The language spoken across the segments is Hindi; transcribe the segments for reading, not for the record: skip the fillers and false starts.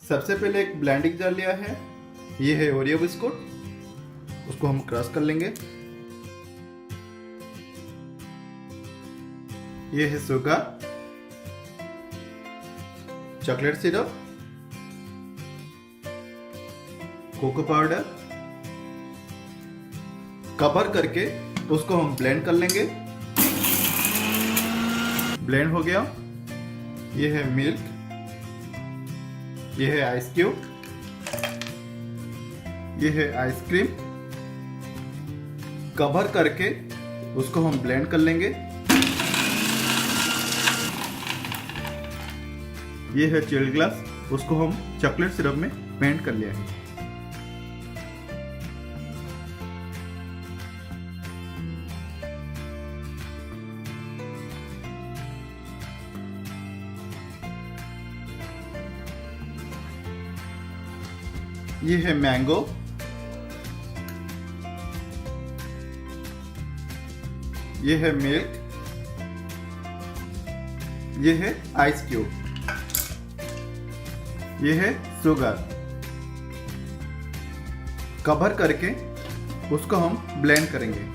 सबसे पहले एक ब्लेंडिंग जार लिया है, ये है ओरियो बिस्कुट, उसको हम क्रश कर लेंगे। ये है sugar, chocolate syrup, cocoa powder, cover करके उसको हम ब्लेंड कर लेंगे। ब्लेंड हो गया। ये है मिल्क, ये है आइस क्यूब, ये है आइसक्रीम, कवर करके उसको हम ब्लेंड कर लेंगे। ये है चिल्ड ग्लास, उसको हम चॉकलेट सिरप में पेंट कर लिया है। ये है मैंगो, ये है मिल्क, ये है आइस क्यूब, ये है शुगर, कवर करके उसको हम ब्लेंड करेंगे।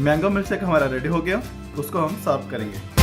मैंगो मिल्कशेक हमारा रेडी हो गया, उसको हम सर्व करेंगे।